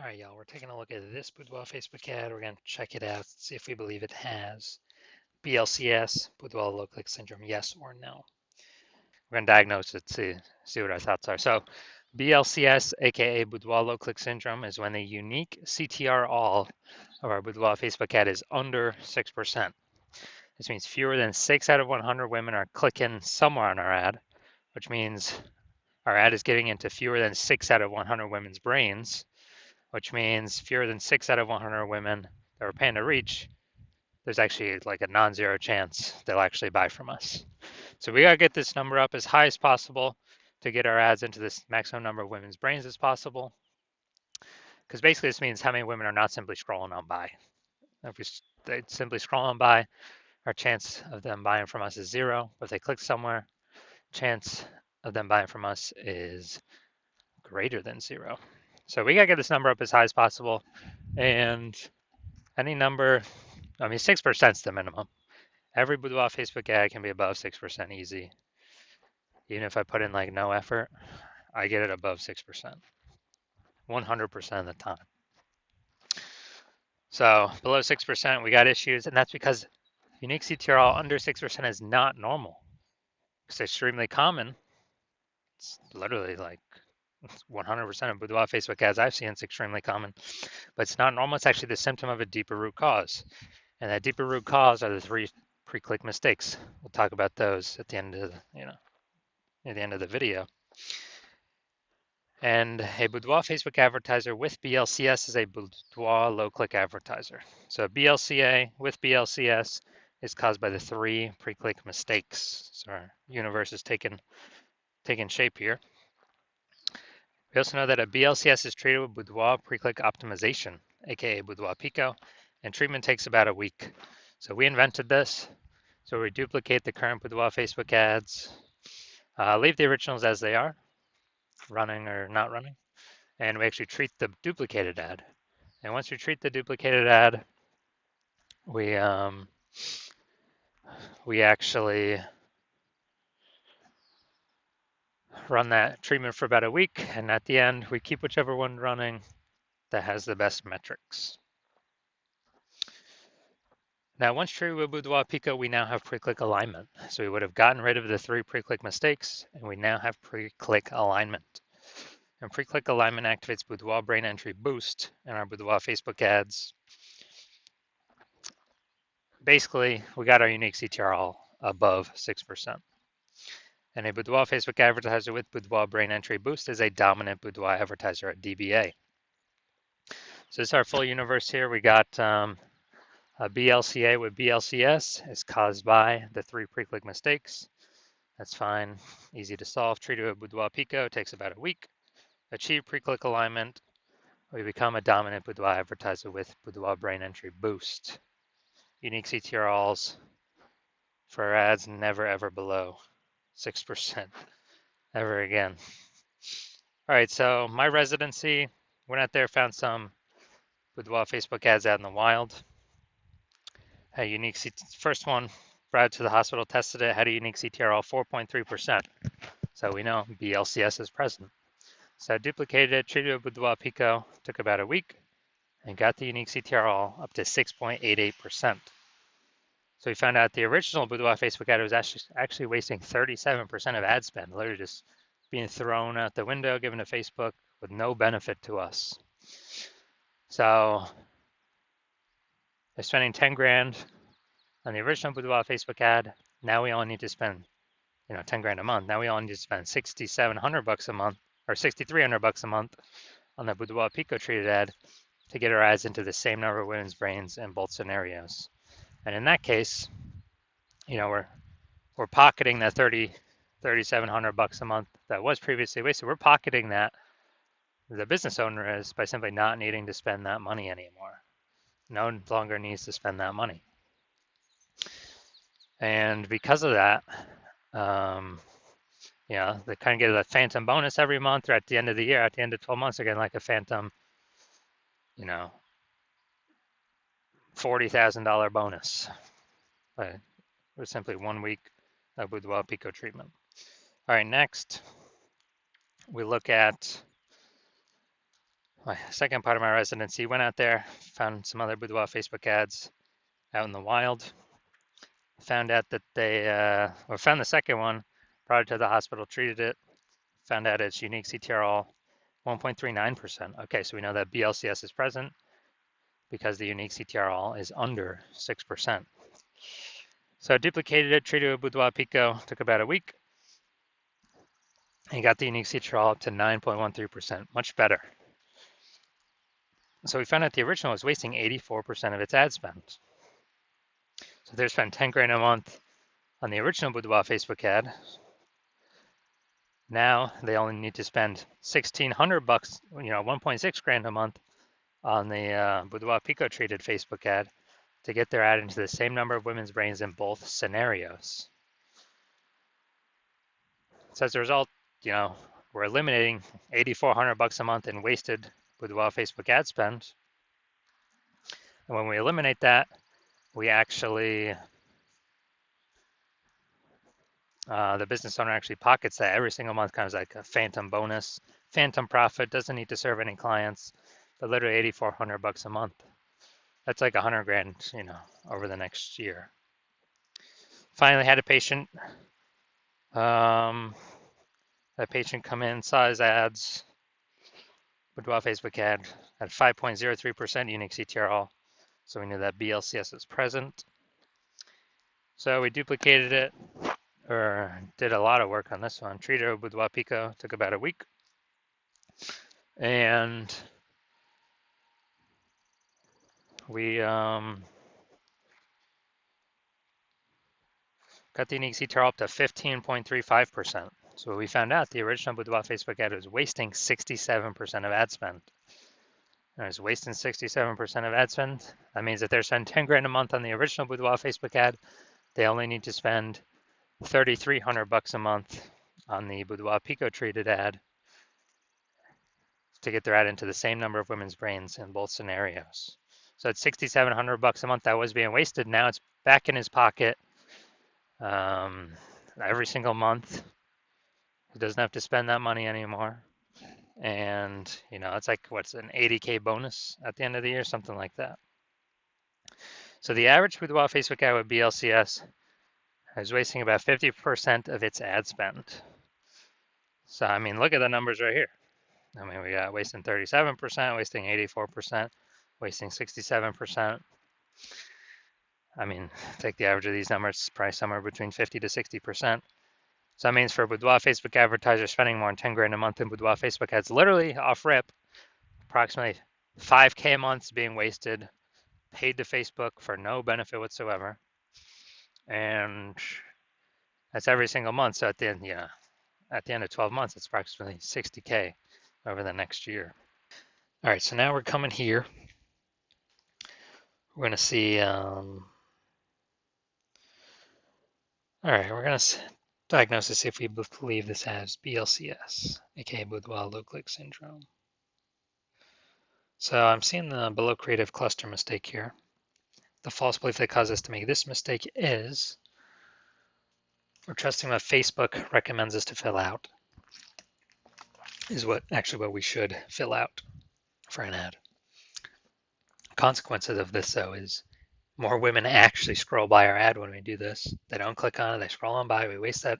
All right, y'all, we're taking a look at this Boudoir Facebook ad. We're going to check it out, see if we believe it has BLCS, Boudoir low click syndrome, yes or no. We're going to diagnose it, see what our thoughts are. So BLCS, aka Boudoir low click syndrome, is when the unique CTR all of our Boudoir Facebook ad is under 6%. This means fewer than 6 out of 100 women are clicking somewhere on our ad, which means our ad is getting into fewer than 6 out of 100 women's brains, which means fewer than 6 out of 100 women that we're paying to reach, there's actually like a non-zero chance they'll actually buy from us. So we gotta get this number up as high as possible to get our ads into this maximum number of women's brains as possible. Because basically this means how many women are not simply scrolling on by. If they simply scroll on by, our chance of them buying from us is zero. If they click somewhere, chance of them buying from us is greater than zero. So we gotta get this number up as high as possible. And any number, I mean, 6% is the minimum. Every Boudoir Facebook ad can be above 6% easy. Even if I put in like no effort, I get it above 6%, 100% of the time. So below 6%, we got issues, and that's because unique CTRL under 6% is not normal. It's extremely common. It's literally like 100% of Boudoir Facebook ads I've seen, it's extremely common, but it's not normal. It's actually the symptom of a deeper root cause. And that deeper root cause are the 3 pre-click mistakes. We'll talk about those at the end of at the end of the video. And a Boudoir Facebook advertiser with BLCS is a Boudoir low-click advertiser. So BLCA with BLCS is caused by the 3 pre-click mistakes. So our universe is taking shape here. We also know that a BLCS is treated with Boudoir pre-click optimization, aka Boudoir Pico, and treatment takes about a week. So we invented this. So we duplicate the current Boudoir Facebook ads, leave the originals as they are, running or not running, and we actually treat the duplicated ad. And once we treat the duplicated ad, we actually run that treatment for about a week, and at the end, we keep whichever one running that has the best metrics. Now, once treated with Boudoir Pico, we now have pre-click alignment. So we would have gotten rid of the 3 pre-click mistakes, and we now have pre-click alignment. And pre-click alignment activates Boudoir brain entry boost in our Boudoir Facebook ads. Basically, we got our unique CTR above 6%. And a Boudoir Facebook advertiser with Boudoir brain entry boost is a dominant Boudoir advertiser at DBA. So this is our full universe here. We got a BLCA with BLCS is caused by the 3 pre-click mistakes. That's fine, easy to solve. Treated with Boudoir Pico takes about a week. Achieve pre-click alignment. We become a dominant Boudoir advertiser with Boudoir brain entry boost. Unique CTRLs for our ads never ever below 6% ever again. All right, so my residency, went out there, found some Boudoir Facebook ads out in the wild. A unique first one, brought it to the hospital, tested it, had a unique CTRL 4.3%. So we know BLCS is present. So I duplicated it, treated it with Boudoir Pico, took about a week, and got the unique CTRL up to 6.88%. So we found out the original Boudoir Facebook ad was actually wasting 37% of ad spend, literally just being thrown out the window, given to Facebook with no benefit to us. So they're spending 10 grand on the original Boudoir Facebook ad. Now we only need to spend, 10 grand a month. Now we only need to spend $6,700 a month or $6,300 a month on the Boudoir Pico treated ad to get our ads into the same number of women's brains in both scenarios. And in that case, we're pocketing that $3,700 a month that was previously wasted. We're pocketing that. The business owner is by simply not needing to spend that money anymore. No longer needs to spend that money. And because of that, they kind of get a phantom bonus every month, or at the end of the year, at the end of 12 months, they're getting like a phantom, $40,000 bonus. But it was simply 1 week of Boudoir Pico treatment. All right, next, we look at my second part of my residency, went out there, found some other Boudoir Facebook ads out in the wild, found out that or found the second one, brought it to the hospital, treated it, found out its unique CTRL 1.39%. Okay, so we know that BLCS is present because the unique CTRL is under 6%. So I duplicated it, treated it with Boudoir Pico, took about a week, and got the unique CTRL up to 9.13%, much better. So we found out the original was wasting 84% of its ad spend. So they're spending 10 grand a month on the original Boudoir Facebook ad. Now they only need to spend $1,600, 1.6 grand a month on the Boudoir Pico treated Facebook ad to get their ad into the same number of women's brains in both scenarios. So as a result, we're eliminating $8,400 a month in wasted Boudoir Facebook ad spend. And when we eliminate that, we actually, the business owner actually pockets that every single month, kind of like a phantom bonus, phantom profit, doesn't need to serve any clients, but literally $8,400 a month. That's like 100 grand, over the next year. Finally had a patient, that patient come in, saw his ads, Boudoir Facebook ad at 5.03% unique CTRL. So we knew that BLCS is present. So we duplicated it, or did a lot of work on this one. Treated it with Boudoir Pico, took about a week. And we got the unique CTRL up to 15.35%. So we found out the original Boudoir Facebook ad was wasting 67% of ad spend. And it's wasting 67% of ad spend. That means that they're spending 10 grand a month on the original Boudoir Facebook ad. They only need to spend $3,300 a month on the Boudoir Pico treated ad to get their ad into the same number of women's brains in both scenarios. So it's $6,700 a month that was being wasted. Now it's back in his pocket every single month. He doesn't have to spend that money anymore. And, it's like, what's an 80K bonus at the end of the year, something like that. So the average Boudoir Facebook ad with BLCS is wasting about 50% of its ad spend. So, look at the numbers right here. We got wasting 37%, wasting 84%, wasting 67%. Take the average of these numbers, it's probably somewhere between 50 to 60%. So that means for Boudoir Facebook advertisers spending more than 10 grand a month in Boudoir Facebook ads, literally off rip, approximately 5K a month is being wasted, paid to Facebook for no benefit whatsoever. And that's every single month. So at the end of 12 months, it's approximately 60K over the next year. All right, so now we're coming here. We're going to see, all right, we're going to diagnose this if we believe this has BLCS, aka Boudoir low click syndrome. So I'm seeing the below creative cluster mistake here. The false belief that caused us to make this mistake is we're trusting what Facebook recommends us to fill out is what we should fill out for an ad. Consequences of this, though, is more women actually scroll by our ad when we do this. They don't click on it, they scroll on by, we waste that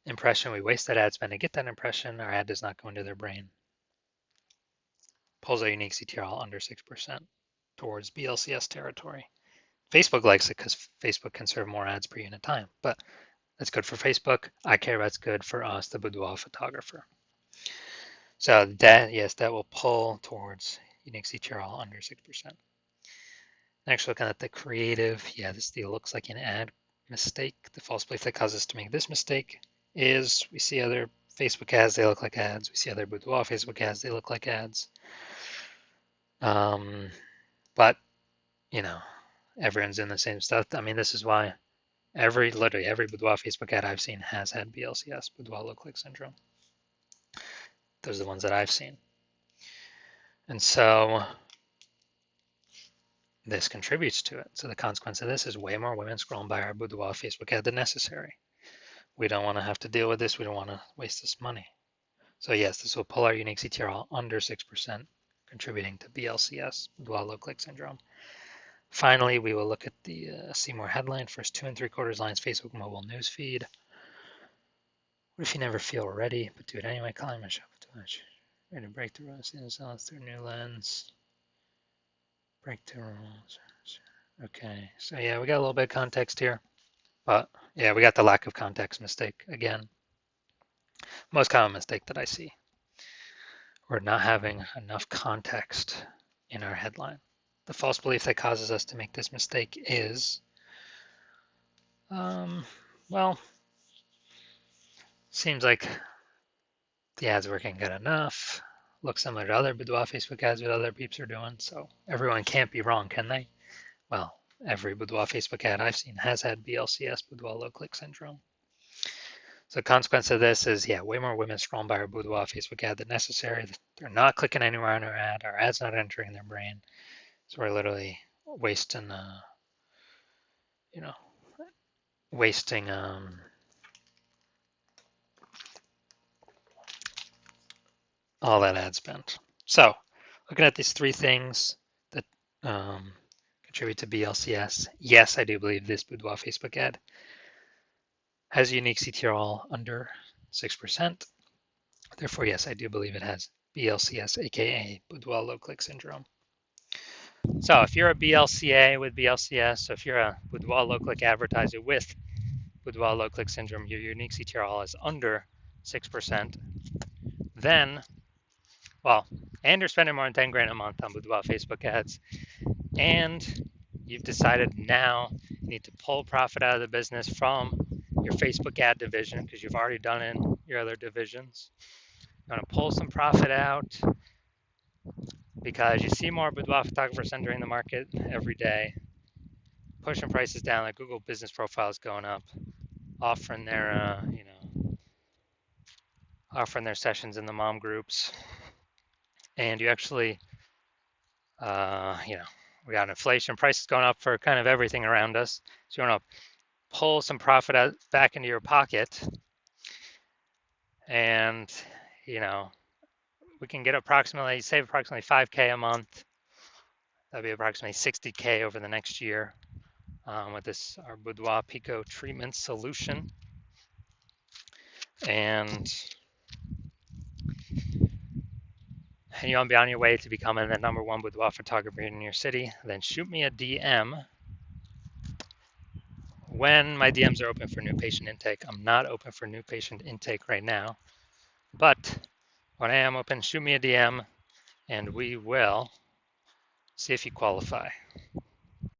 impression, we waste that ad spend to get that impression, our ad does not go into their brain. Pulls our unique CTRL under 6% towards BLCS territory. Facebook likes it because Facebook can serve more ads per unit time, but that's good for Facebook. I care about it's good for us, the Boudoir photographer. So that will pull towards unique CTRL under 6%. Next, looking at the creative, this deal looks like an ad mistake. The false belief that causes us to make this mistake is we see other Facebook ads, they look like ads. We see other Boudoir Facebook ads, they look like ads. But, everyone's in the same stuff. This is why literally every Boudoir Facebook ad I've seen has had BLCS, Boudoir low click syndrome. Those are the ones that I've seen. And so this contributes to it. So the consequence of this is way more women scrolling by our Boudoir Facebook ad than necessary. We don't want to have to deal with this. We don't want to waste this money. So yes, this will pull our unique CTRL under 6%, contributing to BLCS, Boudoir low click syndrome. Finally, we will look at the see more headline, first 2 3/4 lines, Facebook mobile news feed. What if you never feel ready, but do it anyway? Calling my shop too much. Ready to break the rules, sell through new lens. Break the rules. Okay, so yeah, we got a little bit of context here, but yeah, we got the lack of context mistake again. Most common mistake that I see. We're not having enough context in our headline. The false belief that causes us to make this mistake is, well, seems like the ads working good enough. Looks similar to other Boudoir Facebook ads what other peeps are doing, so everyone can't be wrong, can they? Well, every Boudoir Facebook ad I've seen has had BLCS, Boudoir low click syndrome. So the consequence of this is, yeah, way more women scrolling by our Boudoir Facebook ad than necessary. They're not clicking anywhere on our ad. Our ad's not entering their brain. So we're literally wasting, wasting all that ad spend. So looking at these three things that contribute to BLCS, yes, I do believe this Boudoir Facebook ad has a unique CTRL under 6%. Therefore, yes, I do believe it has BLCS, aka Boudoir low click syndrome. So if you're a BLCA with BLCS, so if you're a Boudoir low click advertiser with Boudoir low click syndrome, your unique CTRL is under 6%, then, well, and you're spending more than 10 grand a month on Boudoir Facebook ads, and you've decided now you need to pull profit out of the business from your Facebook ad division because you've already done it in your other divisions. You want to pull some profit out because you see more boudoir photographers entering the market every day, pushing prices down. Like Google business profile is going up, offering their, offering their sessions in the mom groups, and you actually, we got inflation, prices going up for kind of everything around us. So you want to pull some profit out back into your pocket, and we can get save approximately 5K a month. That'd be approximately 60K over the next year with this our Boudoir Pico treatment solution. And you want to be on your way to becoming the #1 boudoir photographer in your city, then shoot me a DM when my DMs are open for new patient intake. I'm not open for new patient intake right now, but when I am open, shoot me a DM and we will see if you qualify.